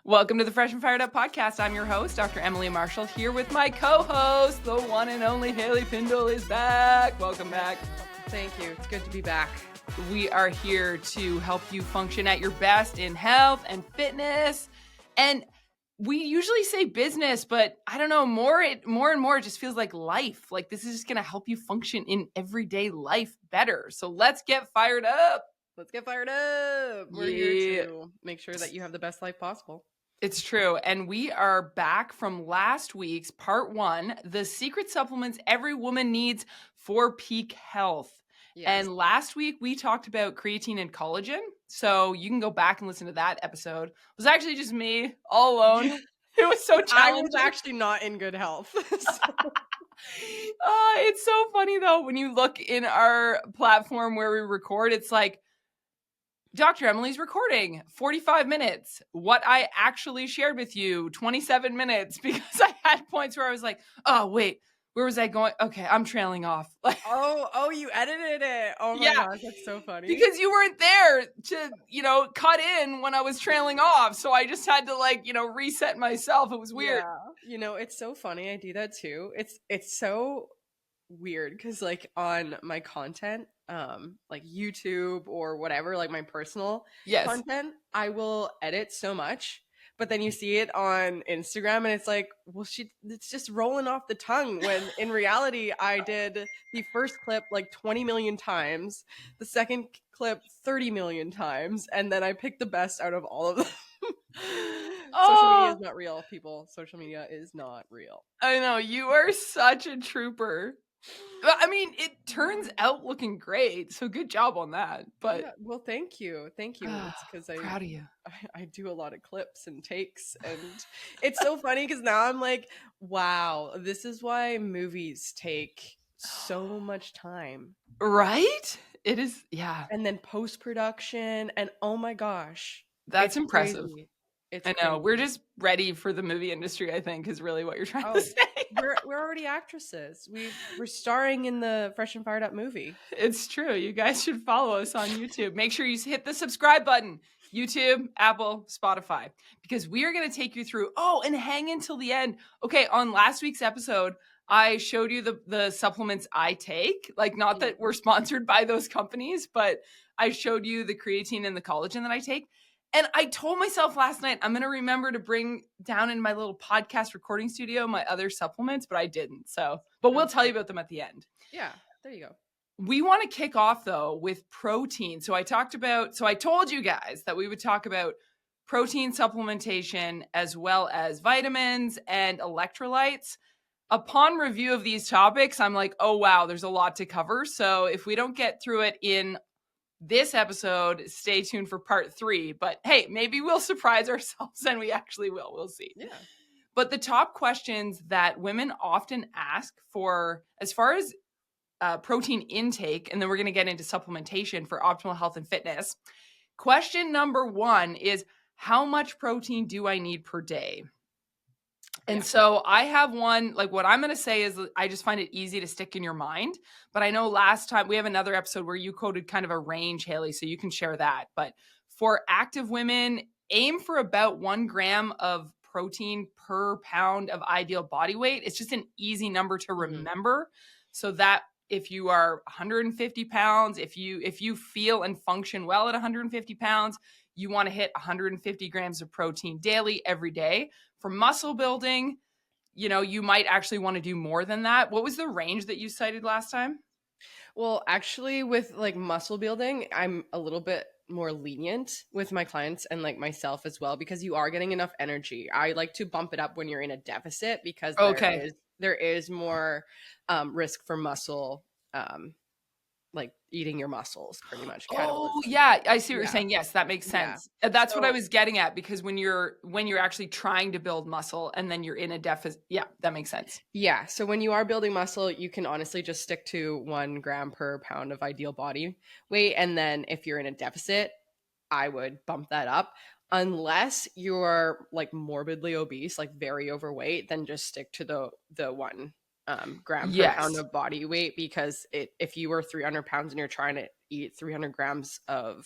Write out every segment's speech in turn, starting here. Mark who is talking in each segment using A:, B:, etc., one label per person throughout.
A: Welcome to the Fresh and Fired Up podcast. I'm your host, Dr. Emily Marshall, here with my co-host, the one and only Haley Pindle is back. Welcome back.
B: Thank you. It's good to be back.
A: We are here to help you function at your best in health and fitness. And we usually say business, but I don't know, more and more it just feels like life. Like this is just going to help you function in everyday life better. So let's get fired up.
B: Let's get fired up. We're here to make sure that you have the best life possible.
A: It's true. And we are back from last week's part 1, the secret supplements every woman needs for peak health. Yes. And last week we talked about creatine and collagen. So you can go back and listen to that episode. It was actually just me all alone. It was so challenging.
B: I was actually not in good health.
A: It's so funny though. When you look in our platform where we record, it's like, Dr. Emily's recording 45 minutes. What I actually shared with you, 27 minutes, because I had points where I was like, oh, wait, where was I going? Okay, I'm trailing off.
B: Oh, you edited it. Oh my gosh, that's so funny.
A: Because you weren't there to, cut in when I was trailing off. So I just had to reset myself. It was weird.
B: Yeah. It's so funny. I do that too. It's so weird because on my content, like YouTube or whatever, like my personal content, I will edit so much, but then you see it on Instagram and it's like, well, it's just rolling off the tongue, when in reality I did the first clip like 20 million times, the second clip 30 million times, and then I picked the best out of all of them. Social media is not real, people. Social media is not real.
A: I know, you are such a trooper. I mean, it turns out looking great, so good job on that. But
B: well, thank you. It's because I'm
A: proud of you.
B: I do a lot of clips and takes, and it's so funny because now I'm like, wow, this is why movies take so much time,
A: right? It is, yeah.
B: And then post-production, and oh my gosh,
A: that's impressive.
B: Crazy.
A: I know. Crazy. We're just ready for the movie industry, I think, is really what you're trying to say.
B: We're already actresses. We're starring in the Fresh and Fired Up movie.
A: It's true. You guys should follow us on YouTube. Make sure you hit the subscribe button. YouTube, Apple, Spotify. Because we are going to take you through. Oh, and hang until the end. Okay, on last week's episode, I showed you the supplements I take. Not that we're sponsored by those companies, but I showed you the creatine and the collagen that I take. And I told myself last night, I'm going to remember to bring down in my little podcast recording studio my other supplements, but I didn't. But we'll tell you about them at the end.
B: Yeah, there you go.
A: We want to kick off though with protein. So I told you guys that we would talk about protein supplementation as well as vitamins and electrolytes. Upon review of these topics, I'm like, oh wow, there's a lot to cover. So if we don't get through it in this episode, stay tuned for part 3. But hey, maybe we'll surprise ourselves and we actually will. We'll see.
B: Yeah.
A: But the top questions that women often ask for, as far as protein intake, and then we're going to get into supplementation for optimal health and fitness. Question number 1 is, how much protein do I need per day? And so I have one, what I'm going to say is I just find it easy to stick in your mind. But I know last time we have another episode where you quoted kind of a range, Haley, so you can share that. But for active women, aim for about 1 gram of protein per pound of ideal body weight. It's just an easy number to remember. So that if you are 150 pounds, if you feel and function well at 150 pounds, you want to hit 150 grams of protein daily every day. For muscle building, you might actually want to do more than that. What was the range that you cited last time?
B: Well, actually with muscle building, I'm a little bit more lenient with my clients and myself as well, because you are getting enough energy. I like to bump it up when you're in a deficit, because there is more risk for muscle eating your muscles, pretty much.
A: Oh yeah, I see what you're saying. Yes, that makes sense. Yeah. That's what I was getting at, because when you're actually trying to build muscle and then you're in a deficit, that makes sense.
B: Yeah, so when you are building muscle, you can honestly just stick to 1 gram per pound of ideal body weight, and then if you're in a deficit, I would bump that up. Unless you're morbidly obese, very overweight, then just stick to the 1 gram per pound of body weight, because if you were 300 pounds and you're trying to eat 300 grams of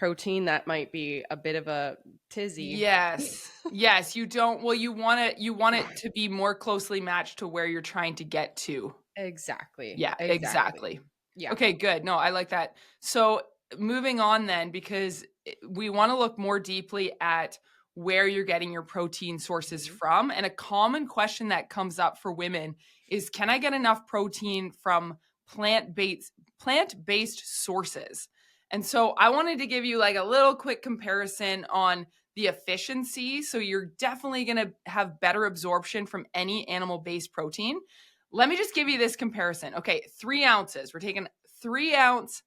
B: protein, that might be a bit of a tizzy.
A: Yes. Yes, you don't. Well, you want it to be more closely matched to where you're trying to get to.
B: Exactly.
A: Yeah, exactly.
B: Yeah.
A: Okay, good. No, I like that. So moving on then, because we want to look more deeply at where you're getting your protein sources from. And a common question that comes up for women is, can I get enough protein from plant-based sources? And so I wanted to give you like a little quick comparison on the efficiency. So you're definitely going to have better absorption from any animal-based protein. Let me just give you this comparison. Okay, 3 ounces. We're taking 3-ounce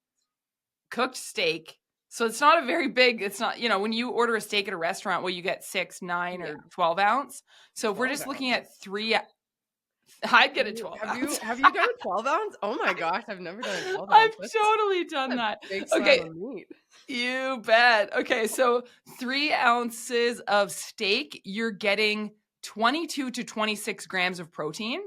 A: cooked steak. So it's not a very big, it's not, when you order a steak at a restaurant, well, you get 6, 9, or 12 ounce. So if we're just looking at 3, I'd get a 12 ounce.
B: Have you done a 12 ounce? Oh my gosh, I've never done a 12 ounce.
A: I've totally done that.
B: Big slab of meat.
A: You bet. Okay, so 3 ounces of steak, you're getting 22 to 26 grams of protein.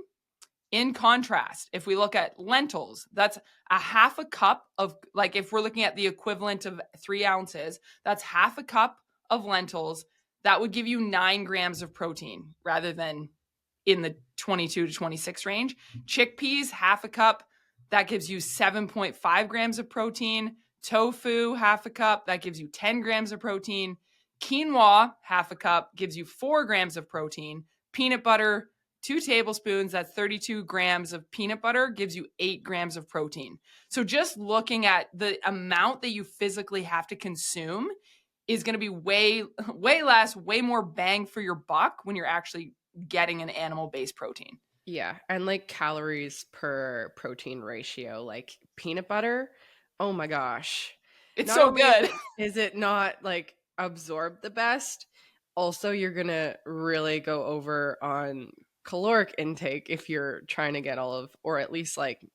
A: In contrast, if we look at lentils, that's a half a cup of, like, if we're looking at the equivalent of 3 ounces, that's half a cup of lentils. That would give you 9 grams of protein rather than in the 22 to 26 range. Chickpeas, half a cup, that gives you 7.5 grams of protein. Tofu, half a cup, that gives you 10 grams of protein. Quinoa, half a cup, gives you 4 grams of protein. Peanut butter, 2 tablespoons, that's 32 grams of peanut butter, gives you 8 grams of protein. So just looking at the amount that you physically have to consume is going to be way less, way more bang for your buck when you're actually getting an animal-based protein.
B: Yeah, and like calories per protein ratio, like peanut butter, oh my gosh.
A: It's so good.
B: Is it not like absorb the best? Also, you're going to really go over on caloric intake if you're trying to get all of, or at least like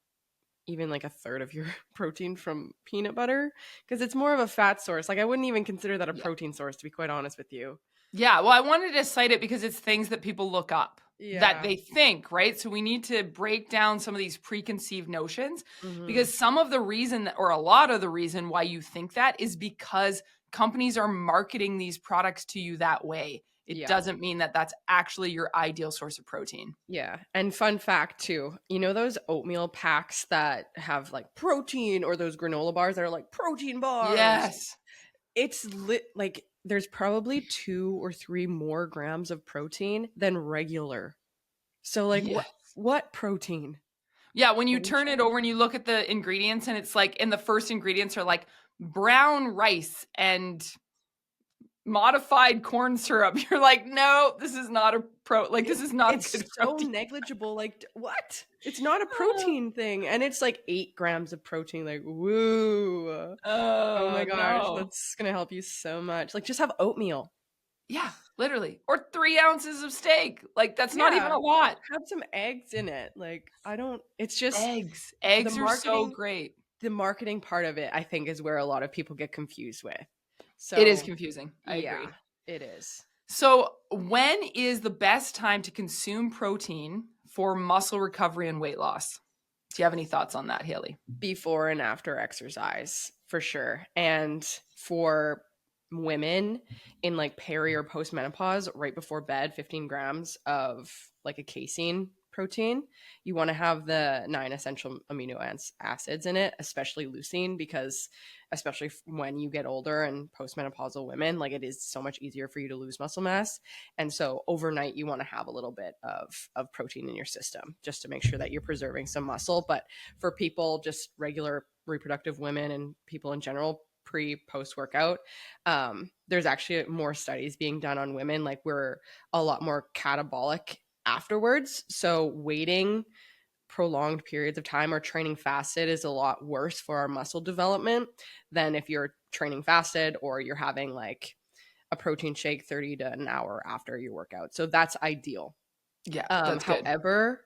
B: even like a third of your protein from peanut butter, because it's more of a fat source. Like I wouldn't even consider that a protein source, to be quite honest with you.
A: Yeah, well, I wanted to cite it because it's things that people look up, that they think, right? So we need to break down some of these preconceived notions, because some of the reason, or a lot of the reason why you think that is because companies are marketing these products to you that way. It doesn't mean that that's actually your ideal source of protein.
B: Yeah. And fun fact too, those oatmeal packs that have like protein, or those granola bars that are like protein bars?
A: Yes.
B: It's like there's probably 2 or 3 more grams of protein than regular. So like what protein?
A: Yeah, when you turn it over and you look at the ingredients, and it's like, and the first ingredients are like brown rice and modified corn syrup, you're like, no, this is not a this is not
B: it's
A: good
B: so
A: protein.
B: Negligible. Like what? It's not a protein thing, and it's like 8 grams of protein. Like woo! Oh my gosh,
A: no.
B: That's gonna help you so much. Like just have oatmeal.
A: Yeah, literally. Or 3 ounces of steak. Like that's not even a lot.
B: Have some eggs in it. Like it's just
A: eggs are so great.
B: The marketing part of it, I think, is where a lot of people get confused with. So
A: it is confusing. I agree.
B: It is.
A: So when is the best time to consume protein for muscle recovery and weight loss? Do you have any thoughts on that, Haley?
B: Before and after exercise, for sure. And for women in like peri or postmenopause, right before bed, 15 grams of like a casein protein. You want to have the 9 essential amino acids in it, especially leucine, because especially when you get older and postmenopausal women, like it is so much easier for you to lose muscle mass. And so overnight you want to have a little bit of protein in your system just to make sure that you're preserving some muscle. But for people, just regular reproductive women and people in general, post workout, there's actually more studies being done on women. Like we're a lot more catabolic afterwards. So waiting prolonged periods of time or training fasted is a lot worse for our muscle development than if you're training fasted or you're having like a protein shake 30 to an hour after your workout. So that's ideal.
A: Yeah, that's good.
B: However,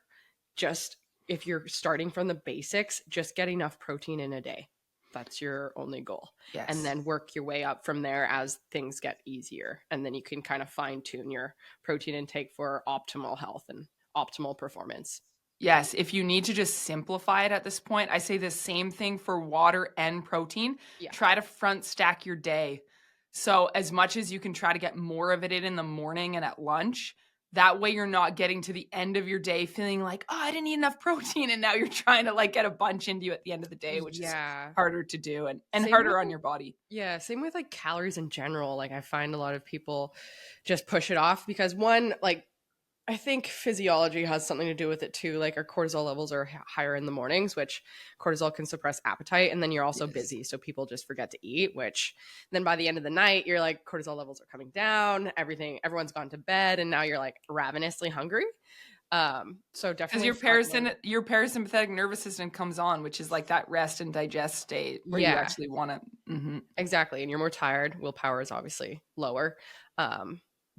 B: just if you're starting from the basics, just get enough protein in a day. That's your only goal.
A: Yes.
B: And then work your way up from there as things get easier. And then you can kind of fine tune your protein intake for optimal health and optimal performance.
A: Yes, if you need to just simplify it at this point, I say the same thing for water and protein.
B: Yeah.
A: Try to front stack your day. So as much as you can try to get more of it in the morning and at lunch, that way you're not getting to the end of your day feeling like, oh, I didn't eat enough protein. And now you're trying to like get a bunch into you at the end of the day, which is harder to do and harder on your body.
B: Yeah, same with like calories in general. Like I find a lot of people just push it off because one, like I think physiology has something to do with it too. Like our cortisol levels are higher in the mornings, which cortisol can suppress appetite. And then you're also busy. So people just forget to eat, which then by the end of the night, you're like cortisol levels are coming down, everyone's gone to bed. And now you're like ravenously hungry. So definitely
A: because your parasympathetic nervous system comes on, which is like that rest and digest state where you actually want to.
B: Exactly. And you're more tired. Willpower is obviously lower.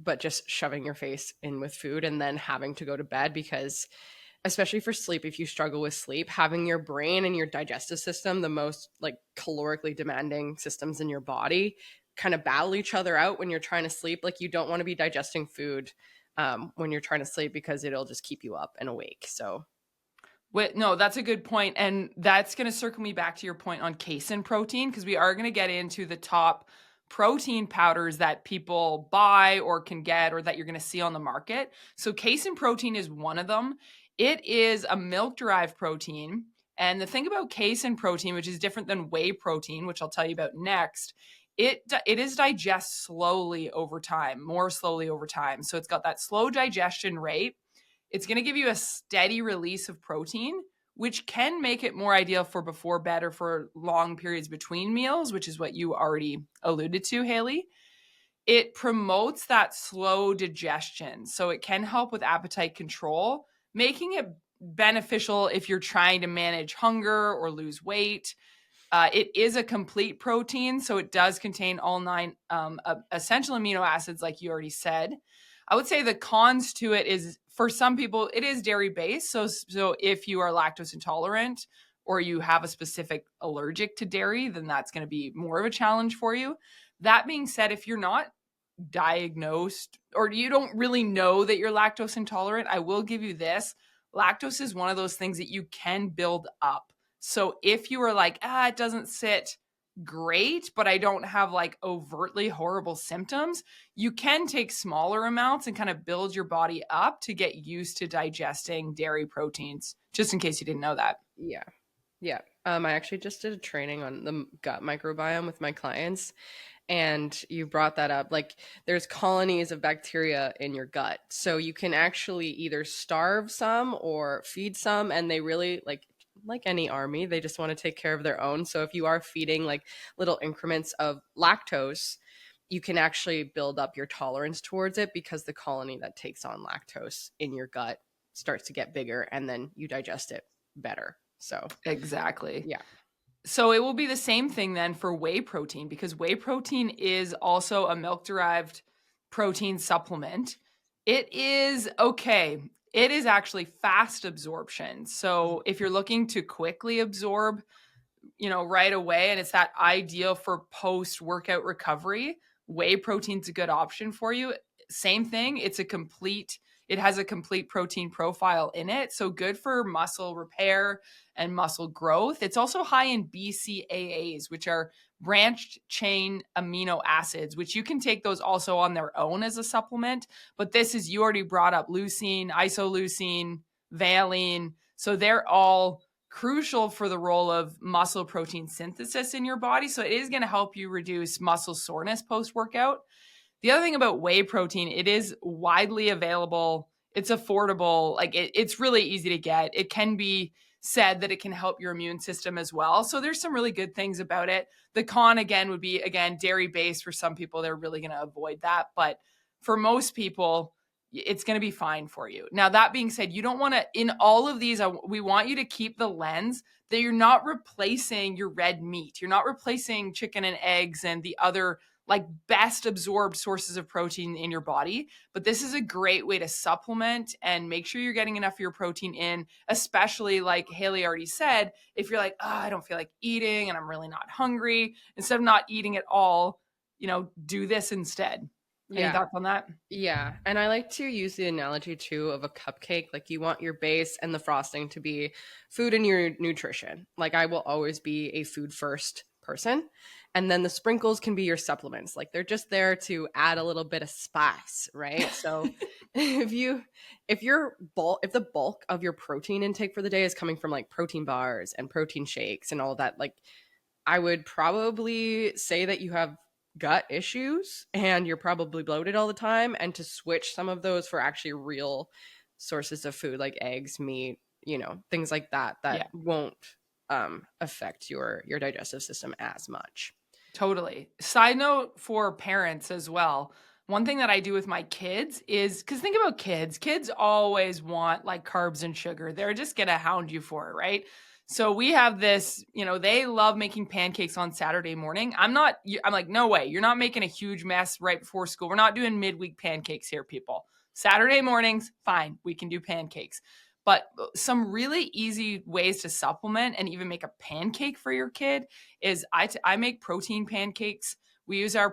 B: But just shoving your face in with food and then having to go to bed, because especially for sleep, if you struggle with sleep, having your brain and your digestive system, the most like calorically demanding systems in your body, kind of battle each other out when you're trying to sleep. Like you don't want to be digesting food when you're trying to sleep, because it'll just keep you up and awake. So
A: no, that's a good point. And that's going to circle me back to your point on casein protein, because we are going to get into the top protein powders that people buy or can get or that you're going to see on the market. So casein protein is one of them. It is a milk-derived protein. And the thing about casein protein, which is different than whey protein, which I'll tell you about next, it is digest slowly over time, more slowly over time. So it's got that slow digestion rate. It's going to give you a steady release of protein, which can make it more ideal for before bed or for long periods between meals, which is what you already alluded to, Haley. It promotes that slow digestion. So it can help with appetite control, making it beneficial if you're trying to manage hunger or lose weight. It is a complete protein, so it does contain all 9 essential amino acids, like you already said. I would say the cons to it is, for some people, it is dairy based. So if you are lactose intolerant or you have a specific allergic to dairy, then that's going to be more of a challenge for you. That being said, if you're not diagnosed or you don't really know that you're lactose intolerant, I will give you this. Lactose is one of those things that you can build up. So if you are like, it doesn't sit great, but I don't have like overtly horrible symptoms, you can take smaller amounts and kind of build your body up to get used to digesting dairy proteins, just in case you didn't know that.
B: Yeah. Yeah. I actually just did a training on the gut microbiome with my clients, and you brought that up. Like there's colonies of bacteria in your gut. So you can actually either starve some or feed some, and they really like any army, they just want to take care of their own. So if you are feeding like little increments of lactose, you can actually build up your tolerance towards it, because the colony that takes on lactose in your gut starts to get bigger and then you digest it better. So
A: exactly.
B: Yeah.
A: So it will be the same thing then for whey protein, because whey protein is also a milk-derived protein supplement. It is okay. It is actually fast absorption. So if you're looking to quickly absorb, right away, and it's that ideal for post-workout recovery, whey protein's a good option for you. Same thing. It has a complete protein profile in it. So good for muscle repair and muscle growth. It's also high in BCAAs, which are branched chain amino acids, which you can take those also on their own as a supplement. But this is, you already brought up leucine, isoleucine, valine. So they're all crucial for the role of muscle protein synthesis in your body. So it is going to help you reduce muscle soreness post-workout. The other thing about whey protein, it is widely available. It's affordable. Like it's really easy to get. It can be said that it can help your immune system as well. So there's some really good things about it. The con again would be, dairy based. For some people, they're really going to avoid that. But for most people, it's going to be fine for you. Now, that being said, you don't want to, in all of these, we want you to keep the lens that you're not replacing your red meat. You're not replacing chicken and eggs and the other like best absorbed sources of protein in your body. But this is a great way to supplement and make sure you're getting enough of your protein in, especially like Haley already said, if you're like, I don't feel like eating and I'm really not hungry, instead of not eating at all, do this instead. Any thoughts on that?
B: Yeah. And I like to use the analogy too of a cupcake. Like you want your base and the frosting to be food and your nutrition. Like I will always be a food first person. And then the sprinkles can be your supplements. Like they're just there to add a little bit of spice, right? So if the bulk of your protein intake for the day is coming from like protein bars and protein shakes and all that, like I would probably say that you have gut issues and you're probably bloated all the time, and to switch some of those for actually real sources of food like eggs, meat, things like that won't affect your digestive system as much.
A: Totally. Side note for parents as well. One thing that I do with my kids is, because think about kids always want like carbs and sugar. They're just going to hound you for it, right? So we have this, they love making pancakes on Saturday morning. I'm like, no way. You're not making a huge mess right before school. We're not doing midweek pancakes here, people. Saturday mornings, fine. We can do pancakes. But some really easy ways to supplement and even make a pancake for your kid is I make protein pancakes. We use our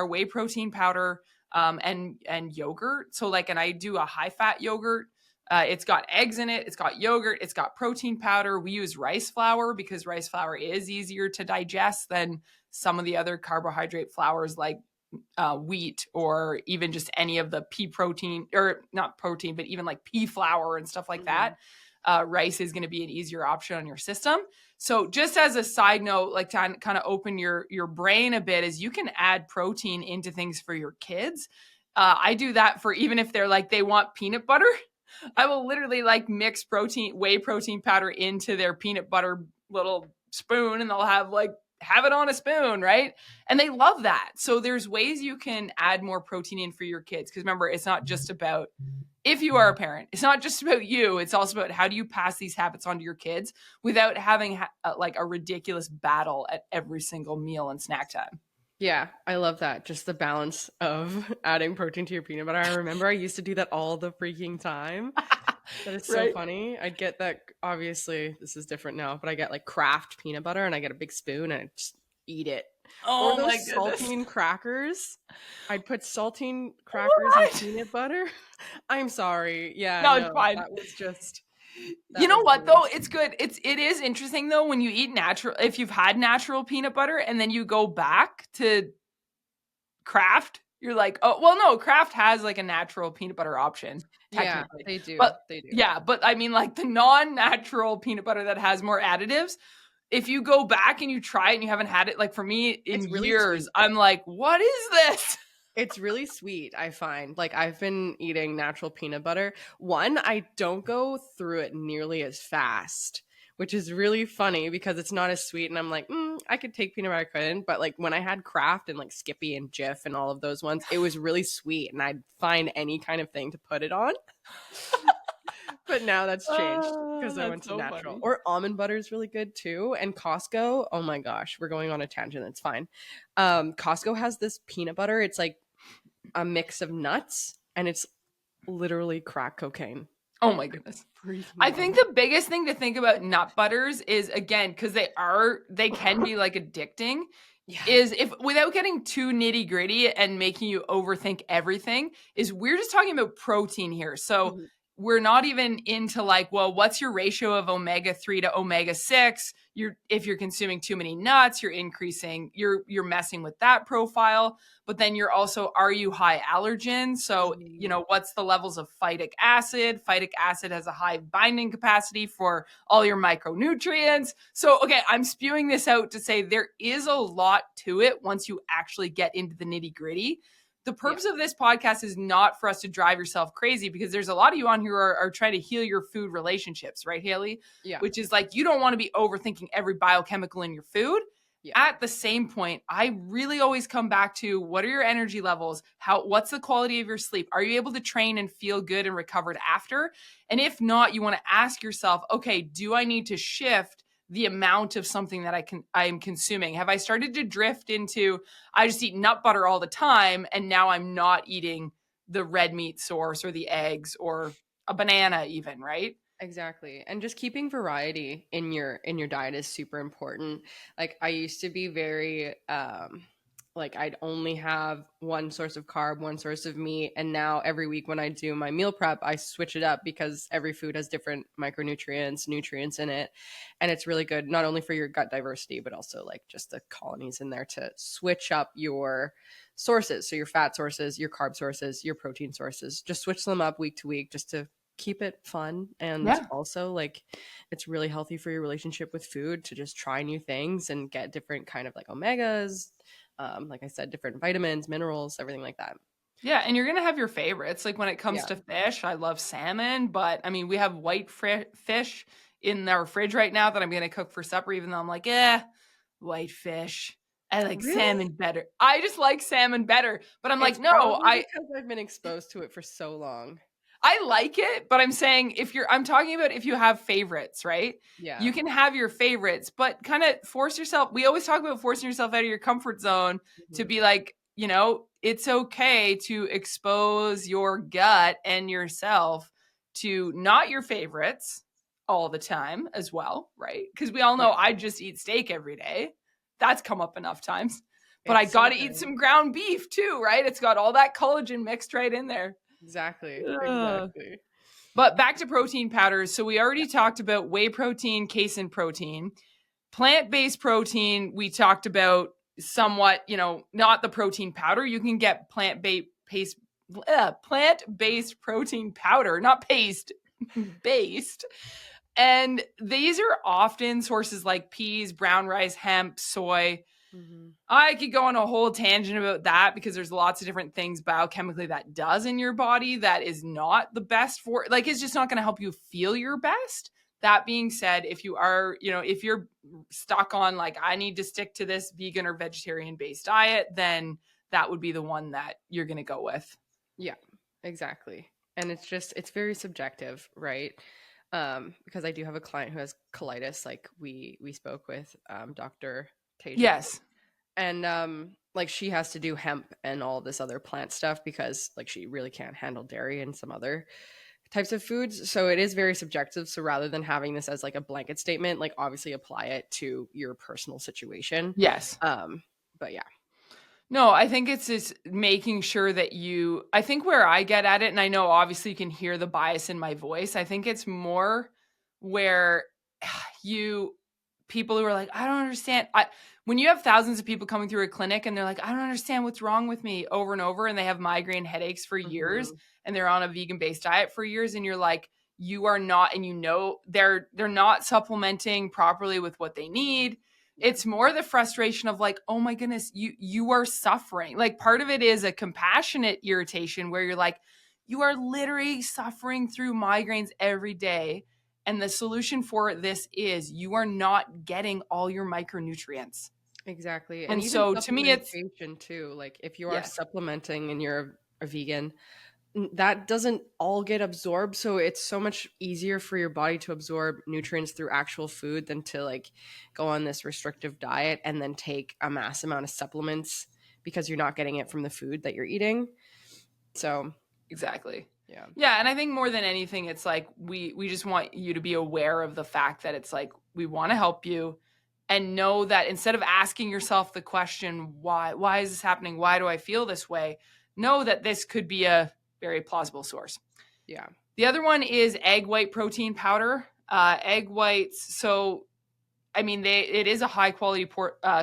A: whey protein powder, and yogurt. So and I do a high fat yogurt. It's got eggs in it. It's got yogurt. It's got protein powder. We use rice flour because rice flour is easier to digest than some of the other carbohydrate flours like wheat, or even just any of the pea protein, or not protein, but even like pea flour and stuff like that. Rice is going to be an easier option on your system. So just as a side note, like to kind of open your brain a bit, is you can add protein into things for your kids. I do that for even if they're like, they want peanut butter. I will literally like mix whey protein powder into their peanut butter little spoon, and they'll have it on a spoon, right? And they love that. So there's ways you can add more protein in for your kids. Because remember, it's not just about, if you are a parent, it's not just about you. It's also about how do you pass these habits on to your kids without having like a ridiculous battle at every single meal and snack time.
B: Yeah, I love that. Just the balance of adding protein to your peanut butter. I remember I used to do that all the freaking time. That is so funny. I'd get that, obviously this is different now, but I get like Kraft peanut butter and I get a big spoon and I just eat it.
A: Oh,
B: or those
A: my goodness.
B: saltine crackers. I'd put saltine crackers and peanut butter. I'm sorry. Yeah,
A: no, it's fine.
B: That was just...
A: You know what though? It's good. It is interesting though when you eat natural, if you've had natural peanut butter and then you go back to Kraft, you're like, oh, well, no, Kraft has like a natural peanut butter option.
B: Yeah, they do. They do.
A: Yeah, but I mean like the non-natural peanut butter that has more additives, if you go back and you try it and you haven't had it, like for me in years, I'm like, what is this?
B: It's really sweet, I find. Like I've been eating natural peanut butter. One, I don't go through it nearly as fast, which is really funny because it's not as sweet. And I'm like, I could take peanut butter, I couldn't. But like when I had Kraft and like Skippy and Jif and all of those ones, it was really sweet. And I'd find any kind of thing to put it on. But now that's changed because I went to natural. Funny. Or almond butter is really good too. And Costco, oh my gosh, we're going on a tangent. It's fine. Costco has this peanut butter. It's like a mix of nuts and it's literally crack cocaine.
A: Oh my goodness. I think the biggest thing to think about nut butters is, again, because they can be like addicting. Yeah. Is if without getting too nitty gritty and making you overthink everything, is we're just talking about protein here. So we're not even into like, well, what's your ratio of omega-3 to omega-6? If you're consuming too many nuts, you're messing with that profile. But then you're also, are you high allergen? So, what's the levels of phytic acid? Phytic acid has a high binding capacity for all your micronutrients. So, okay, I'm spewing this out to say there is a lot to it once you actually get into the nitty gritty. The purpose of this podcast is not for us to drive yourself crazy, because there's a lot of you on here are trying to heal your food relationships, right, Haley? Yeah. Which is like, you don't want to be overthinking every biochemical in your food. Yeah. At the same point, I really always come back to, what are your energy levels? What's the quality of your sleep? Are you able to train and feel good and recovered after? And if not, you want to ask yourself, okay, do I need to shift the amount of something that I am consuming? Have I started to drift into, I just eat nut butter all the time, and now I'm not eating the red meat source or the eggs or a banana even, right?
B: Exactly. And just keeping variety in your diet is super important. Like I used to be very like I'd only have one source of carb, one source of meat. And now every week when I do my meal prep, I switch it up because every food has different micronutrients, nutrients in it. And it's really good, not only for your gut diversity, but also like just the colonies in there to switch up your sources. So your fat sources, your carb sources, your protein sources, just switch them up week to week just to keep it fun. And also like it's really healthy for your relationship with food to just try new things and get different kind of like omegas, like I said, different vitamins, minerals, everything like that.
A: Yeah, and you're going to have your favorites. Like when it comes to fish, I love salmon, but I mean, we have white fish in our fridge right now that I'm going to cook for supper, even though I'm like, white fish. I like salmon better. I just like salmon better, but I'm like, no,
B: because I've been exposed to it for so long.
A: I like it, but I'm saying I'm talking about if you have favorites, right?
B: Yeah.
A: You can have your favorites, but kind of force yourself. We always talk about forcing yourself out of your comfort zone to be like, you know, it's okay to expose your gut and yourself to not your favorites all the time as well, right? Because we all know I just eat steak every day. That's come up enough times. But I got to eat some ground beef too, right? It's got all that collagen mixed right in there.
B: Exactly.
A: But back to protein powders. So we already talked about whey protein, casein protein. Plant-based protein, we talked about somewhat, you know, not the protein powder. You can get plant-based protein powder, not paste, based. And these are often sources like peas, brown rice, hemp, soy. I could go on a whole tangent about that because there's lots of different things biochemically that does in your body that is not the best for, like, it's just not going to help you feel your best. That being said, if you are, you know, if you're stuck on like, I need to stick to this vegan or vegetarian based diet, then that would be the one that you're going to go with.
B: Yeah, exactly. And it's very subjective, right? Because I do have a client who has colitis, like we spoke with Dr. Tasia.
A: Yes.
B: And like she has to do hemp and all this other plant stuff because like she really can't handle dairy and some other types of foods. So it is very subjective. So rather than having this as like a blanket statement, like obviously apply it to your personal situation.
A: Yes.
B: But yeah.
A: No, I think it's just making sure that I think where I get at it, and I know obviously you can hear the bias in my voice, I think it's more where people who are like, I don't understand. When you have thousands of people coming through a clinic and they're like, I don't understand what's wrong with me over and over, and they have migraine headaches for years and they're on a vegan-based diet for years, and you're like, you are not, and you know they're not supplementing properly with what they need. It's more the frustration of like, oh my goodness, you are suffering. Like part of it is a compassionate irritation where you're like, you are literally suffering through migraines every day. And the solution for this is you are not getting all your micronutrients.
B: Exactly.
A: And so to me, it's
B: too. Like if you are supplementing and you're a vegan, that doesn't all get absorbed. So it's so much easier for your body to absorb nutrients through actual food than to like go on this restrictive diet and then take a mass amount of supplements because you're not getting it from the food that you're eating. So
A: exactly.
B: Yeah.
A: Yeah. And I think more than anything, it's like we just want you to be aware of the fact that it's like we want to help you and know that instead of asking yourself the question, why is this happening? Why do I feel this way? Know that this could be a very plausible source.
B: Yeah.
A: The other one is egg white protein powder. Egg whites. So, I mean, it is a high quality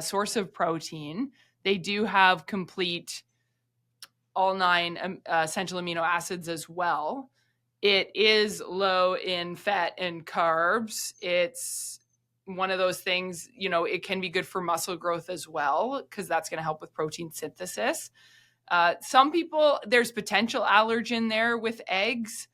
A: source of protein. They do have complete all 9 essential amino acids as well. It is low in fat and carbs. It's one of those things, you know, it can be good for muscle growth as well, because that's going to help with protein synthesis. Some people, there's potential allergen there with eggs.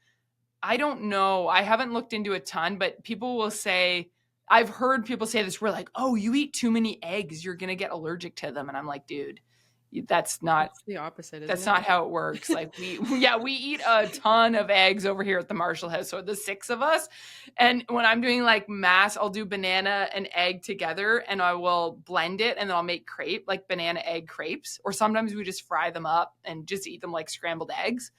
A: I don't know. I haven't looked into a ton, but people will say, I've heard people say this, we're like, oh, you eat too many eggs, you're going to get allergic to them. And I'm like, dude, that's
B: the opposite.
A: That's not how it works. Like we eat a ton of eggs over here at the Marshall house. So the 6 of us. And when I'm doing like mass, I'll do banana and egg together and I will blend it and then I'll make like banana egg crepes. Or sometimes we just fry them up and just eat them like scrambled eggs.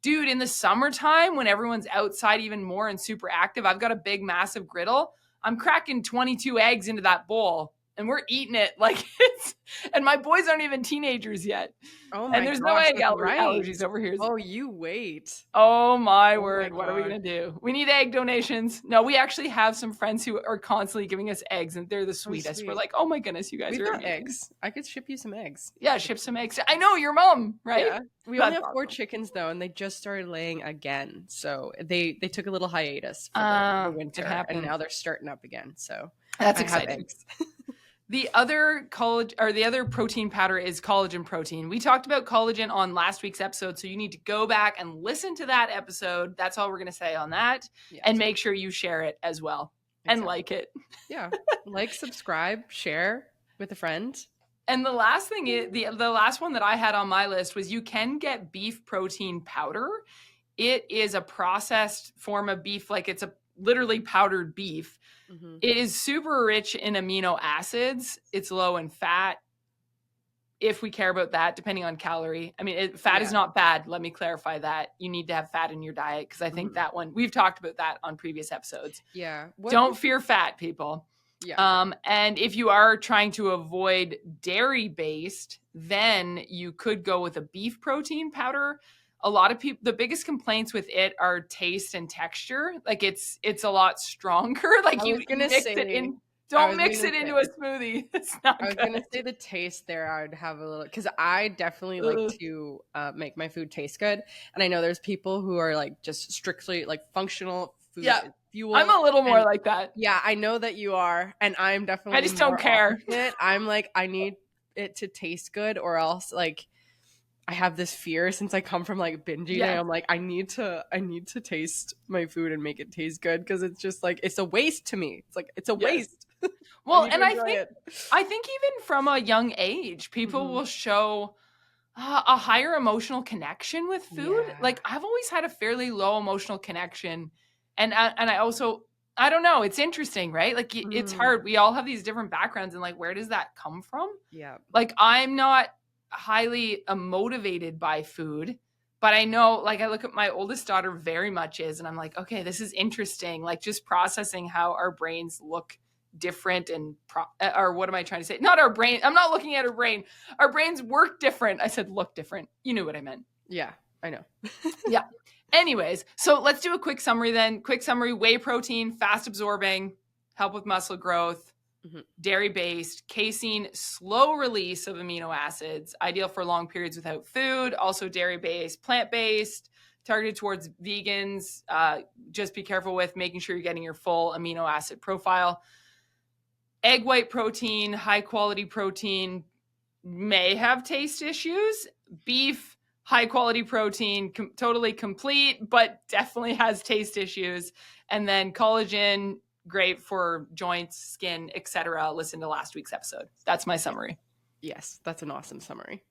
A: Dude, in the summertime when everyone's outside even more and super active, I've got a big massive griddle. I'm cracking 22 eggs into that bowl and we're eating it like it's, and my boys aren't even teenagers yet.
B: Oh my
A: and there's
B: gosh,
A: no egg
B: right.
A: allergies over here.
B: Oh, you wait.
A: Oh my word. What are we going to do? We need egg donations. No, we actually have some friends who are constantly giving us eggs, and they're the sweetest. We're like, oh my goodness, you guys
B: We've
A: are
B: got
A: amazing.
B: eggs. I could ship you some eggs.
A: Yeah, ship some eggs. I know, your mom, right?
B: Yeah. We only have 4 chickens though, and they just started laying again. So they took a little hiatus for the winter, and now they're starting up again. So
A: that's exciting. The other protein powder is collagen protein. We talked about collagen on last week's episode, so you need to go back and listen to that episode. That's all we're going to say on that. Yes. And make sure you share it as well. Exactly. And like it.
B: Yeah. Like, subscribe, share with a friend.
A: And the last thing is, the last one that I had on my list was you can get beef protein powder. It is a processed form of beef, like it's a literally powdered beef. Mm-hmm. It is super rich in amino acids. It's low in fat, if we care about that, depending on calorie. I mean, fat is not bad. Let me clarify that. You need to have fat in your diet, because I think that one, we've talked about that on previous episodes.
B: Yeah.
A: Don't fear fat, people. Yeah. And if you are trying to avoid dairy-based, then you could go with a beef protein powder. A lot of people, the biggest complaints with it are taste and texture. Like it's a lot stronger. Like you mix it in. Don't mix it into a smoothie. It's not good. I was going to
B: say the taste there, I would have a little, because I definitely like to make my food taste good. And I know there's people who are like just strictly like functional food.
A: Yeah. Fuel. I'm a little more like that.
B: Yeah, I know that you are. And I'm definitely
A: I just don't care.
B: I'm like, I need it to taste good, or else like I have this fear since I come from like binge eating. I'm like, I need to taste my food and make it taste good, because it's just like, it's a waste to me. It's like, it's a waste.
A: Well, and I think even from a young age, people will show a higher emotional connection with food. Yeah. Like I've always had a fairly low emotional connection, and I also, I don't know, it's interesting, right? Like it's hard. We all have these different backgrounds, and like, where does that come from?
B: Yeah.
A: Like I'm not highly motivated by food, but I know, like, I look at my oldest daughter very much is, and I'm like, okay, this is interesting. Like just processing how our brains look different, and or what am I trying to say? Not our brain. I'm not looking at her brain. Our brains work different. I said look different. You knew what I meant.
B: Yeah, I know.
A: Yeah. Anyways, so let's do a quick summary then. Quick summary: whey protein, fast absorbing, help with muscle growth, dairy-based, casein, slow release of amino acids, ideal for long periods without food, also dairy-based, plant-based, targeted towards vegans. Just be careful with making sure you're getting your full amino acid profile. Egg white protein, high quality protein, may have taste issues. Beef, high quality protein, totally complete, but definitely has taste issues. And then collagen, great for joints, skin, etc. Listen to last week's episode. That's my summary.
B: Yes, that's an awesome summary.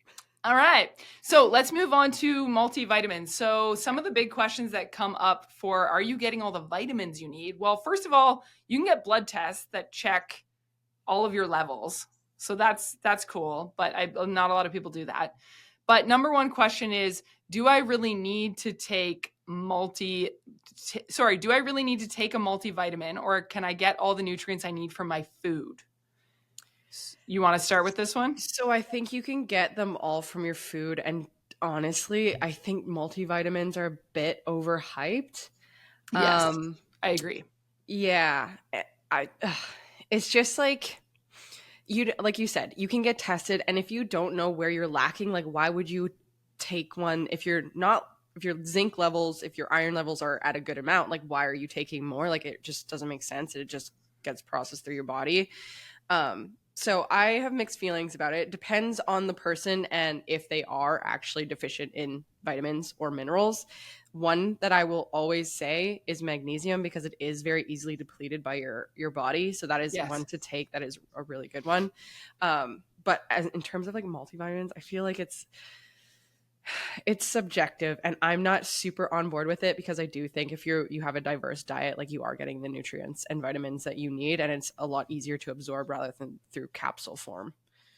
A: All right. So let's move on to multivitamins. So some of the big questions that come up for, are you getting all the vitamins you need? Well, first of all, you can get blood tests that check all of your levels. So that's cool, but not a lot of people do that. But number one question is, do I really need to take a multivitamin, or can I get all the nutrients I need from my food? You want to start with this one?
B: So I think you can get them all from your food. And honestly, I think multivitamins are a bit overhyped.
A: Yes, I agree.
B: Yeah. It's just like you said, you can get tested. And if you don't know where you're lacking, like why would you take one if your zinc levels, if your iron levels are at a good amount, like why are you taking more? Like it just doesn't make sense. It just gets processed through your body. So I have mixed feelings about it. It depends on the person and if they are actually deficient in vitamins or minerals. One that I will always say is magnesium, because it is very easily depleted by your body. So that is one to take. That is a really good one. But in terms of like multivitamins, I feel like it's subjective, and I'm not super on board with it, because I do think if you have a diverse diet, like you are getting the nutrients and vitamins that you need, and it's a lot easier to absorb rather than through capsule form.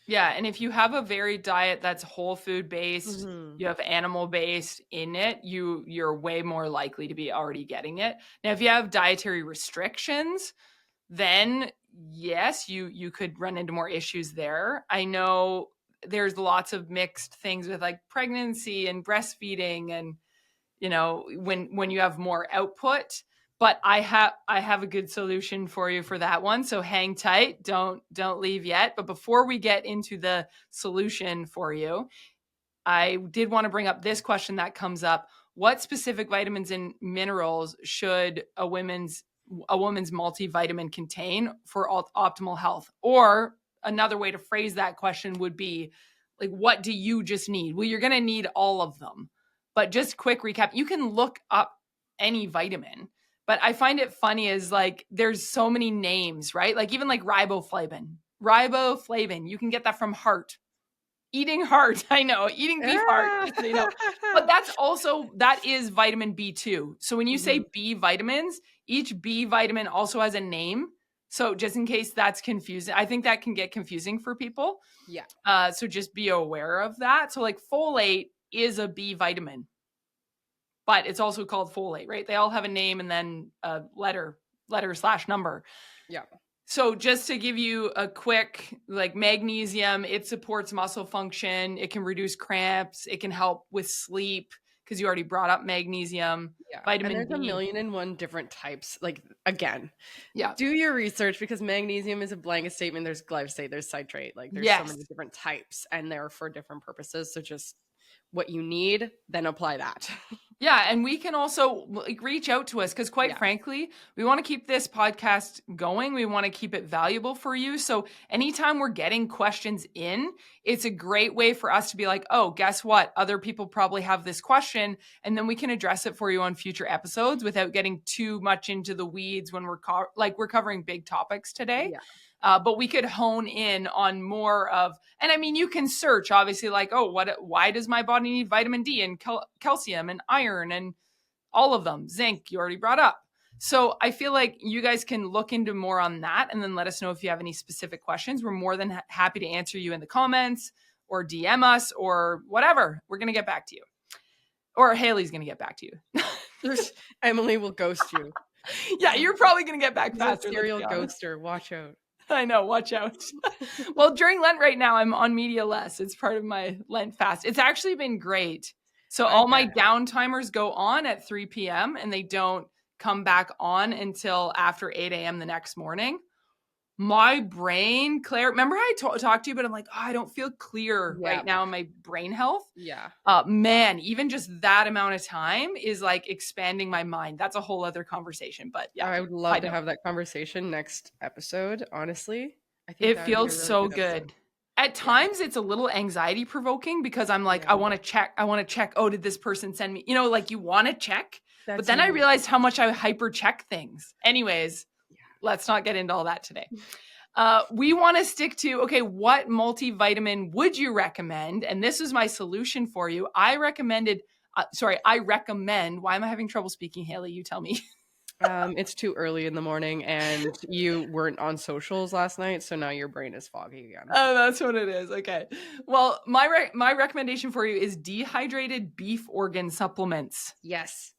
A: Yeah, and if you have a varied diet that's whole food based, you have animal based in it, you're way more likely to be already getting it. Now, if you have dietary restrictions, then yes, you could run into more issues there. I know there's lots of mixed things with like pregnancy and breastfeeding and, you know, when you have more output, but I have a good solution for you for that one. So hang tight. Don't leave yet. But before we get into the solution for you, I did want to bring up this question that comes up. What specific vitamins and minerals should a woman's multivitamin contain for optimal health? Or another way to phrase that question would be like, what do you just need? Well, you're going to need all of them. But just quick recap, you can look up any vitamin. But I find it funny is like there's so many names, right? Like even like riboflavin. Riboflavin, you can get that from heart. Eating heart, I know, eating beef heart, you know, but that is vitamin B2. So when you say B vitamins, each B vitamin also has a name. So just in case that's confusing, I think that can get confusing for people.
B: Yeah.
A: So just be aware of that. So like folate is a B vitamin, but it's also called folate, right? They all have a name and then a letter/number.
B: Yeah.
A: So just to give you a quick, like magnesium, it supports muscle function. It can reduce cramps. It can help with sleep because you already brought up magnesium.
B: Yeah.
A: Vitamin
B: and there's
A: B.
B: 1,000,001 different types. Like, again,
A: yeah,
B: do your research because magnesium is a blanket statement. There's glyphosate, there's citrate. Like there's so many different types and they're for different purposes. So just what you need, then apply that.
A: Yeah. And we can also like reach out to us because quite frankly, we want to keep this podcast going. We want to keep it valuable for you. So anytime we're getting questions in, it's a great way for us to be like, oh, guess what? Other people probably have this question. And then we can address it for you on future episodes without getting too much into the weeds when we're covering big topics today.
B: Yeah.
A: But we could hone in on more of, and I mean, you can search obviously like, oh, why does my body need vitamin D and calcium and iron and all of them, zinc, you already brought up. So I feel like you guys can look into more on that and then let us know if you have any specific questions. We're more than happy to answer you in the comments or DM us or whatever. We're going to get back to you. Or Haley's going to get back to you.
B: Emily will ghost you.
A: Yeah, you're probably going to get back faster.
B: Serial ghoster. Watch out.
A: I know, watch out. Well, during Lent right now, I'm on media less. It's part of my Lent fast. It's actually been great. So all my down timers go on at 3 p.m. and they don't come back on until after 8 a.m. the next morning. My brain, Claire, remember I talked to you, but I'm like, oh, I don't feel clear right now in my brain health.
B: Yeah.
A: Man, even just that amount of time is like expanding my mind. That's a whole other conversation. But yeah,
B: I would love to have that conversation next episode. Honestly,
A: I think it feels so good. At times it's a little anxiety provoking because I'm like, I want to check. Oh, did this person send me, like you want to check, but then I realized how much I hyper check things. Anyways, let's not get into all that today. We want to stick to, okay, what multivitamin would you recommend? And this is my solution for you. I recommend, why am I having trouble speaking, Haley? You tell me.
B: It's too early in the morning and you weren't on socials last night. So now your brain is foggy again.
A: Oh, that's what it is. Okay. Well, my recommendation for you is dehydrated beef organ supplements.
B: Yes.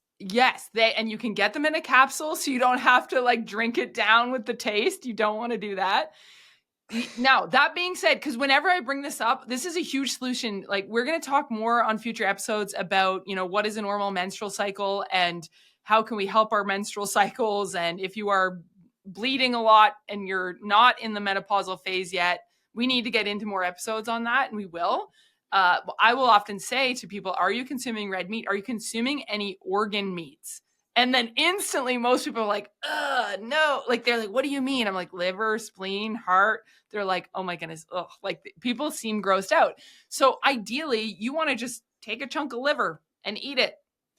A: And you can get them in a capsule so you don't have to like drink it down with the taste. You don't want to do that. Now, that being said, because whenever I bring this up, this is a huge solution. Like we're going to talk more on future episodes about, what is a normal menstrual cycle and how can we help our menstrual cycles. And if you are bleeding a lot and you're not in the menopausal phase yet, we need to get into more episodes on that, and we will. I will often say to people, are you consuming red meat? Are you consuming any organ meats? And then instantly most people are like, no. Like, they're like, what do you mean? I'm like, liver, spleen, heart. They're like, oh my goodness. Ugh. Like people seem grossed out. So ideally you want to just take a chunk of liver and eat it.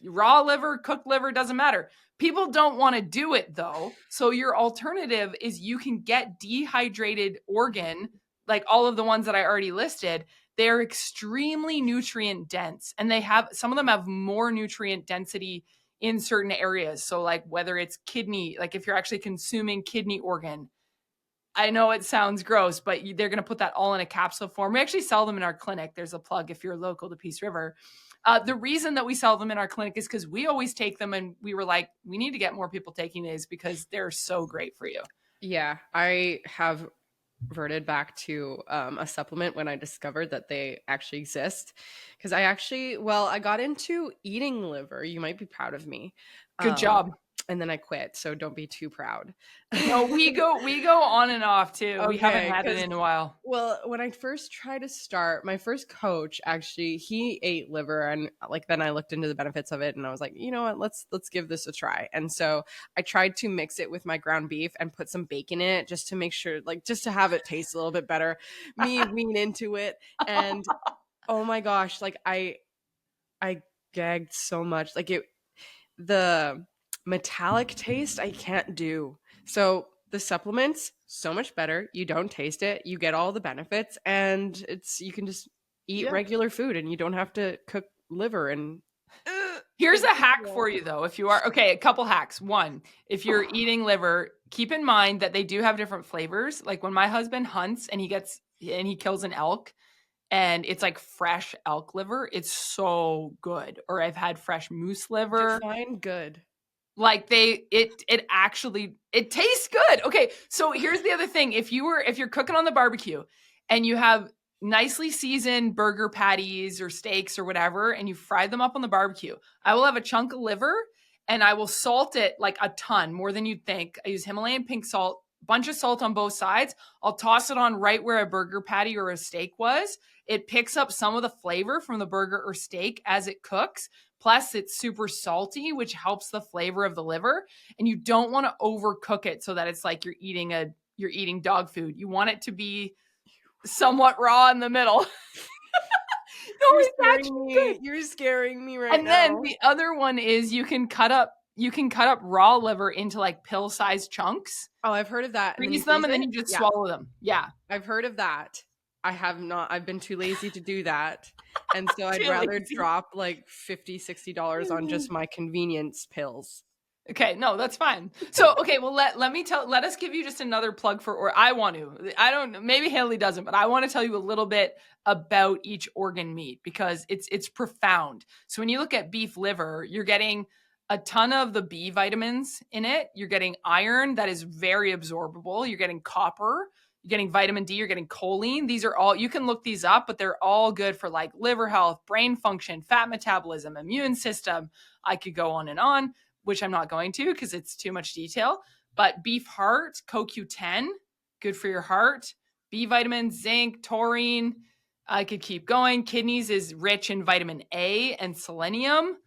A: Raw liver, cooked liver, doesn't matter. People don't want to do it though. So your alternative is you can get dehydrated organ, like all of the ones that I already listed. They're extremely nutrient dense and some of them have more nutrient density in certain areas. So like whether it's kidney, like if you're actually consuming kidney organ, I know it sounds gross, but they're going to put that all in a capsule form. We actually sell them in our clinic. There's a plug if you're local to Peace River. The reason that we sell them in our clinic is because we always take them and we were like, we need to get more people taking these because they're so great for you.
B: Yeah, I have reverted back to a supplement when I discovered that they actually exist. Because I got into eating liver. You might be proud of me.
A: Good job.
B: And then I quit, so don't be too proud.
A: No, we go on and off too.
B: Okay,
A: We haven't had it in a while.
B: Well, when I first tried to start, my first coach actually, he ate liver, and like then I looked into the benefits of it and I was like, you know what, let's give this a try. And so I tried to mix it with my ground beef and put some bacon in it just to make sure, like just to have it taste a little bit better. Me lean into it, and oh my gosh, like I gagged so much. Like the metallic taste I can't do. So the supplements, so much better. You don't taste it. You get all the benefits, and you can just eat regular food and you don't have to cook liver. And
A: here's a hack for you though. If you are a couple hacks. One, if you're eating liver, keep in mind that they do have different flavors. Like when my husband hunts and he kills an elk and it's like fresh elk liver, it's so good. Or I've had fresh moose liver.
B: Define good.
A: Like it actually tastes good. Okay, so here's the other thing. If you're cooking on the barbecue and you have nicely seasoned burger patties or steaks or whatever, and you fry them up on the barbecue, I will have a chunk of liver and I will salt it like a ton, more than you'd think. I use Himalayan pink salt, bunch of salt on both sides. I'll toss it on right where a burger patty or a steak was. It picks up some of the flavor from the burger or steak as it cooks. Plus, it's super salty, which helps the flavor of the liver. And you don't want to overcook it so that it's like you're eating dog food. You want it to be somewhat raw in the middle.
B: You're scaring me right now.
A: And then the other one is you can cut up raw liver into like pill-sized chunks.
B: Oh, I've heard of that.
A: Freeze them and then you just swallow them. Yeah.
B: I've heard of that. I have not. I've been too lazy to do that. And so I'd rather drop like $50, $60 on just my convenience pills.
A: Okay, no, that's fine. So, okay, well, let us give you just another plug maybe Haley doesn't, but I want to tell you a little bit about each organ meat because it's profound. So when you look at beef liver, you're getting a ton of the B vitamins in it. You're getting iron that is very absorbable. You're getting copper. You're getting vitamin D, you're getting choline. These are all, you can look these up, but they're all good for like liver health, brain function, fat metabolism, immune system. I could go on, which I'm not going to because it's too much detail. But beef heart, CoQ10, good for your heart. B vitamins, zinc, taurine. I could keep going. Kidneys is rich in vitamin A and selenium,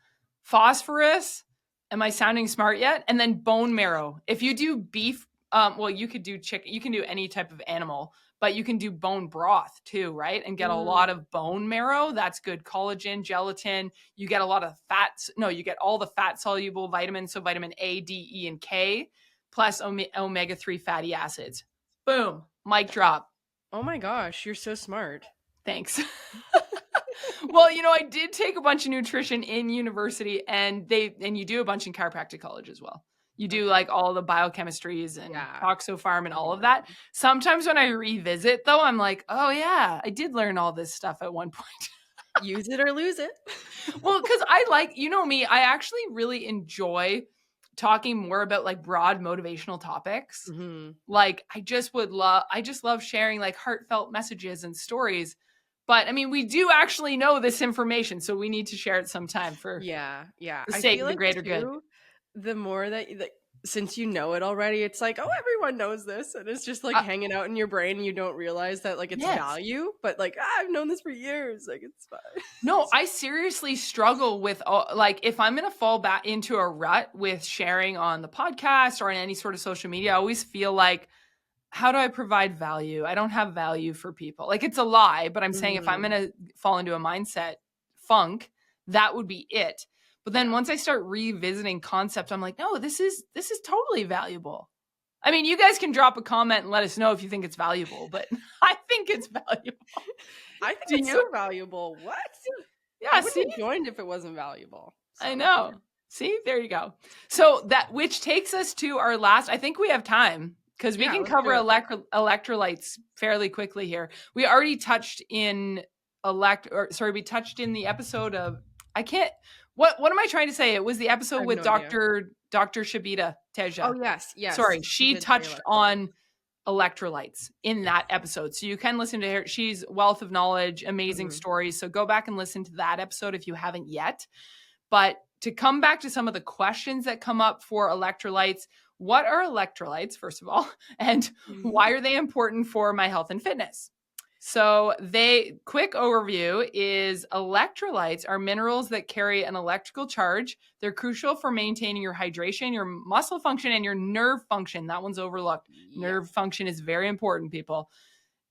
A: phosphorus. Am I sounding smart yet? And then bone marrow. If you do beef, well, you could do chicken. You can do any type of animal, but you can do bone broth too, right? And get a lot of bone marrow. That's good. Collagen, gelatin. You get a lot of fats. No, you get all the fat soluble vitamins. So vitamin A, D, E, and K, plus omega-3 fatty acids. Boom. Mic drop.
B: Oh my gosh. You're so smart.
A: Thanks. Well, I did take a bunch of nutrition in university and you do a bunch in chiropractic college as well. You do like all the biochemistries and toxopharm and all of that. Sometimes when I revisit though, I'm like, oh yeah, I did learn all this stuff at one point.
B: Use it or lose it.
A: Well, because I me, I actually really enjoy talking more about like broad motivational topics. Mm-hmm. Like I just love sharing like heartfelt messages and stories. But I mean, we do actually know this information, so we need to share it sometime for the sake of the greater good.
B: The more that since you know it already, it's like, oh, everyone knows this, and it's just like hanging out in your brain, and you don't realize that like it's value. But like I've known this for years, like it's fine.
A: No, I seriously struggle with like if I'm gonna fall back into a rut with sharing on the podcast or on any sort of social media, I always feel like, how do I provide value? I don't have value for people. Like it's a lie, but I'm saying if I'm gonna fall into a mindset funk, that would be it. But then once I start revisiting concepts, I'm like, no, this is totally valuable. I mean, you guys can drop a comment and let us know if you think it's valuable, but I think it's valuable.
B: I think it's so valuable. What?
A: Yeah,
B: I wouldn't have joined if it wasn't valuable.
A: So. I know. See, there you go. So which takes us to our last, I think we have time because we can cover electrolytes fairly quickly here. We already touched in we touched in the episode of, what am I trying to say? It was the episode with Dr. Shabita. Teja.
B: Oh, yes.
A: Sorry, she touched on electrolytes in that episode. So you can listen to her. She's wealth of knowledge, amazing stories. So go back and listen to that episode if you haven't yet. But to come back to some of the questions that come up for electrolytes, what are electrolytes, first of all, and why are they important for my health and fitness? So quick overview is electrolytes are minerals that carry an electrical charge. They're crucial for maintaining your hydration, your muscle function, and your nerve function. That one's overlooked. Yeah. Nerve function is very important, people.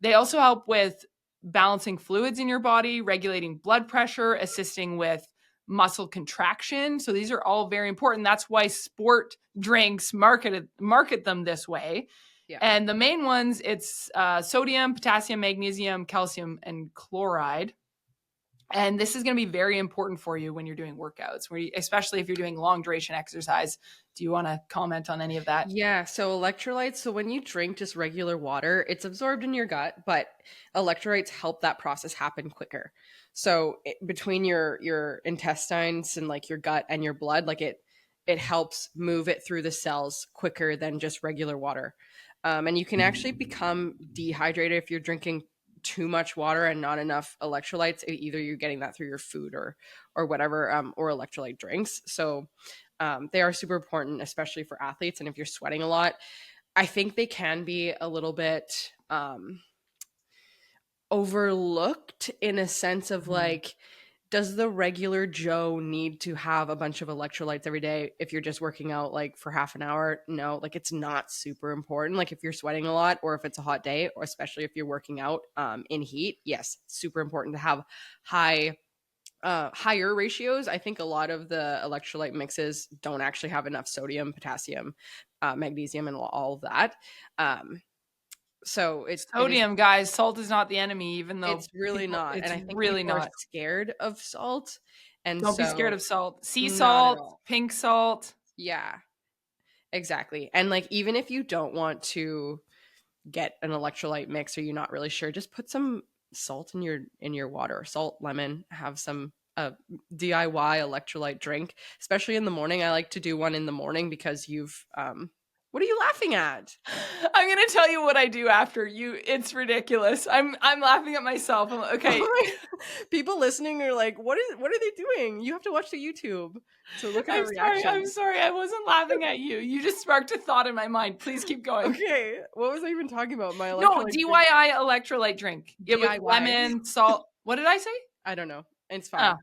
A: They also help with balancing fluids in your body, regulating blood pressure, assisting with muscle contraction. So these are all very important. That's why sport drinks market them this way. Yeah. And the main ones, it's sodium, potassium, magnesium, calcium, and chloride. And this is going to be very important for you when you're doing workouts, especially if you're doing long duration exercise. Do you want to comment on any of that?
B: Yeah. So electrolytes. So when you drink just regular water, it's absorbed in your gut, but electrolytes help that process happen quicker. So between your intestines and like your gut and your blood, like it helps move it through the cells quicker than just regular water. And you can actually become dehydrated if you're drinking too much water and not enough electrolytes. Either you're getting that through your food or whatever, or electrolyte drinks. So they are super important, especially for athletes. And if you're sweating a lot, I think they can be a little bit overlooked in a sense of like, does the regular Joe need to have a bunch of electrolytes every day if you're just working out like for half an hour? No, like it's not super important. Like if you're sweating a lot or if it's a hot day, or especially if you're working out in heat, yes, super important to have higher ratios. I think a lot of the electrolyte mixes don't actually have enough sodium, potassium, magnesium, and all of that. So it's
A: sodium, guys. Salt is not the enemy, even though
B: it's really not.
A: It's
B: and I think
A: really
B: people
A: not
B: are scared of salt. And
A: don't be scared of salt. Sea salt, pink salt.
B: Yeah, exactly. And like, even if you don't want to get an electrolyte mix or you're not really sure, just put some salt in your water. Salt, lemon, have some DIY electrolyte drink, especially in the morning. I like to do one in the morning because what are you laughing at?
A: I'm going to tell you what I do after you. It's ridiculous. I'm laughing at myself. Okay.
B: People listening are like, what are they doing? You have to watch the YouTube to look at our reaction.
A: I'm sorry. I wasn't laughing at you. You just sparked a thought in my mind. Please keep going.
B: Okay. What was I even talking about? My
A: electrolyte DIY electrolyte drink. It was lemon, salt. What did I say?
B: I don't know. It's fine.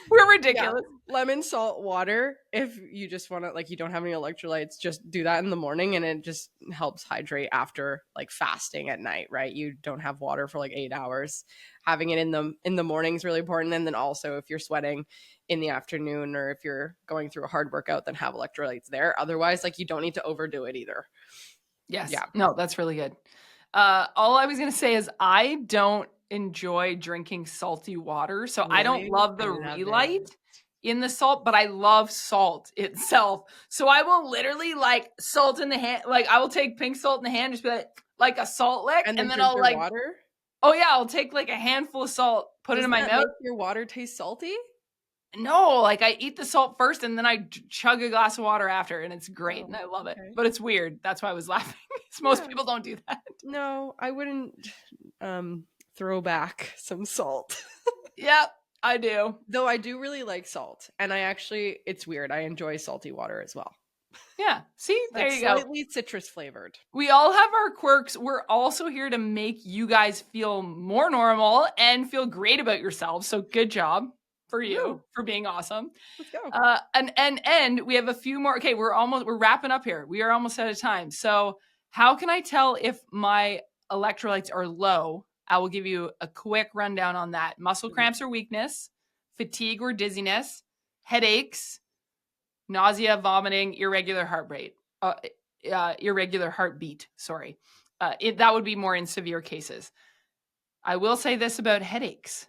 A: We're ridiculous.
B: Yeah. Lemon, salt, water. If you just want to, like, you don't have any electrolytes, just do that in the morning, and it just helps hydrate after like fasting at night, right? You don't have water for like 8 hours. Having it in the morning is really important. And then also if you're sweating in the afternoon or if you're going through a hard workout, then have electrolytes there. Otherwise, like, you don't need to overdo it either.
A: Yes. Yeah. No, that's really good. All I was going to say is I don't enjoy drinking salty water. So really? I don't love the relight in the salt, but I love salt itself. So I will literally like salt in the hand. Like I will take pink salt in the hand, just be like a salt lick. And then I'll like
B: water.
A: Oh yeah. I'll take like a handful of salt, put it in my mouth.
B: Make your water taste salty?
A: No, like I eat the salt first and then I chug a glass of water after, and it's great. And I love it, but it's weird. That's why I was laughing. Most people don't do that.
B: No, I wouldn't throw back some salt.
A: Yep, I do.
B: Though I do really like salt. And it's weird. I enjoy salty water as well.
A: Yeah. See, there you go.
B: Slightly citrus flavored.
A: We all have our quirks. We're also here to make you guys feel more normal and feel great about yourselves. So good job for you for being awesome.
B: Let's go.
A: And we have a few more. Okay, we're wrapping up here. We are almost out of time. So how can I tell if my electrolytes are low? I will give you a quick rundown on that. Muscle cramps or weakness, fatigue or dizziness, headaches, nausea, vomiting, irregular heartbeat. Sorry. That would be more in severe cases. I will say this about headaches.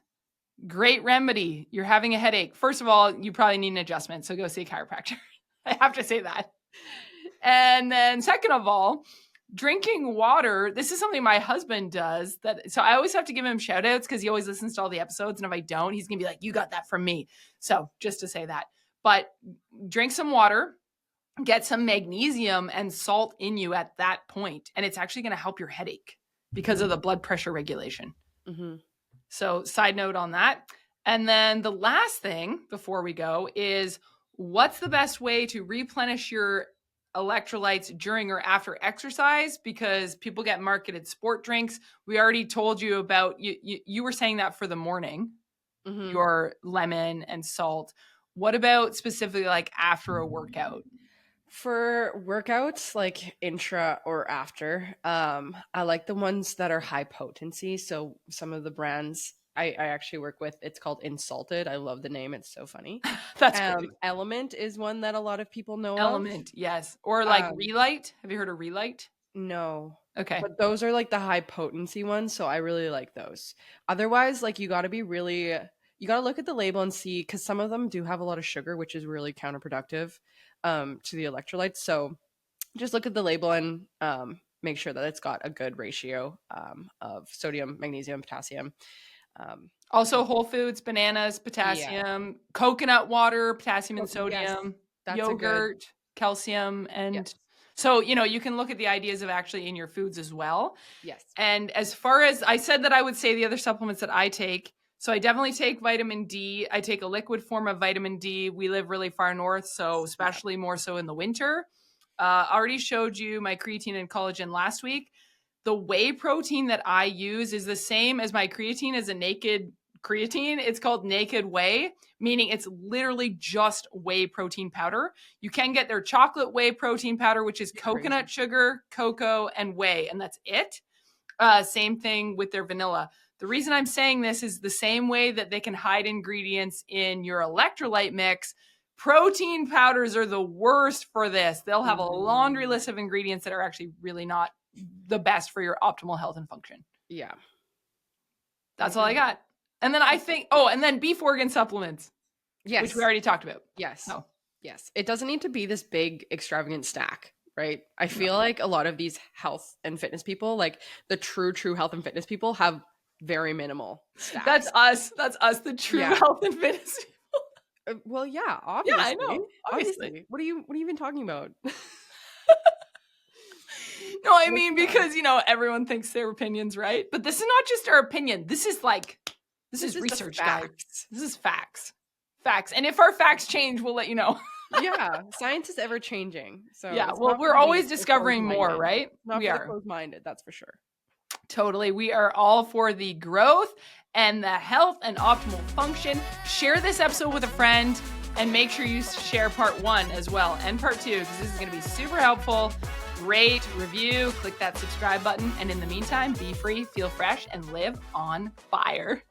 A: Great remedy. You're having a headache. First of all, you probably need an adjustment, so go see a chiropractor. I have to say that. And then second of all, drinking water. This is something my husband does. So I always have to give him shout outs because he always listens to all the episodes. And if I don't, he's going to be like, you got that from me. So just to say that. But drink some water. get some magnesium and salt in you at that point, and it's actually going to help your headache because of the blood pressure regulation. So side note on that. And then the last thing before we go is, what's the best way to replenish your electrolytes during or after exercise? Because people get marketed sport drinks. We already told you about, you were saying that for the morning, your lemon and salt. What about specifically like after a workout?
B: For workouts, like intra or after, I like the ones that are high potency. So some of the brands I actually work with, it's called Insulted. I love the name. It's so funny.
A: That's great.
B: Element is one that a lot of people know
A: Element, yes. Or like Relight. Have you heard of Relight?
B: No.
A: Okay.
B: But those are like the high potency ones. So I really like those. Otherwise, like you got to look at the label and see, because some of them do have a lot of sugar, which is really counterproductive to the electrolytes. So just look at the label and make sure that it's got a good ratio of sodium, magnesium, potassium.
A: Also whole foods, bananas, potassium, coconut water, potassium and sodium, yogurt, calcium. And so, you can look at the ideas of actually in your foods as well.
B: Yes.
A: And as far as I said that I would say the other supplements that I take, so I definitely take vitamin D. I take a liquid form of vitamin D. We live really far north, so especially more so in the winter. Already showed you my creatine and collagen last week. The whey protein that I use is the same as my creatine as a naked creatine. It's called naked whey, meaning it's literally just whey protein powder. You can get their chocolate whey protein powder, which is coconut sugar, cocoa, and whey, and that's it. Same thing with their vanilla. The reason I'm saying this is the same way that they can hide ingredients in your electrolyte mix. Protein powders are the worst for this. They'll have a laundry list of ingredients that are actually really not the best for your optimal health and function.
B: Yeah.
A: That's all I got. And then I think, and then beef organ supplements.
B: Yes.
A: Which we already talked about.
B: Yes. Oh. Yes. It doesn't need to be this big extravagant stack, right? I feel like a lot of these health and fitness people, like the true health and fitness people, have very minimal stacks.
A: That's us, the true health and fitness people.
B: Well, yeah, obviously.
A: Yeah, I know. Obviously.
B: What are you even talking about?
A: No, I mean, because, everyone thinks their opinion's right. But this is not just our opinion. This is research, guys. This is facts. Facts. And if our facts change, we'll let you know.
B: Yeah. Science is ever changing. So
A: yeah, well, we're always discovering more, right?
B: We are closed-minded, that's for sure.
A: Totally. We are all for the growth and the health and optimal function. Share this episode with a friend and make sure you share part 1 as well and part 2, because this is going to be super helpful. Rate, review, click that subscribe button. And in the meantime, be free, feel fresh, and live on fire.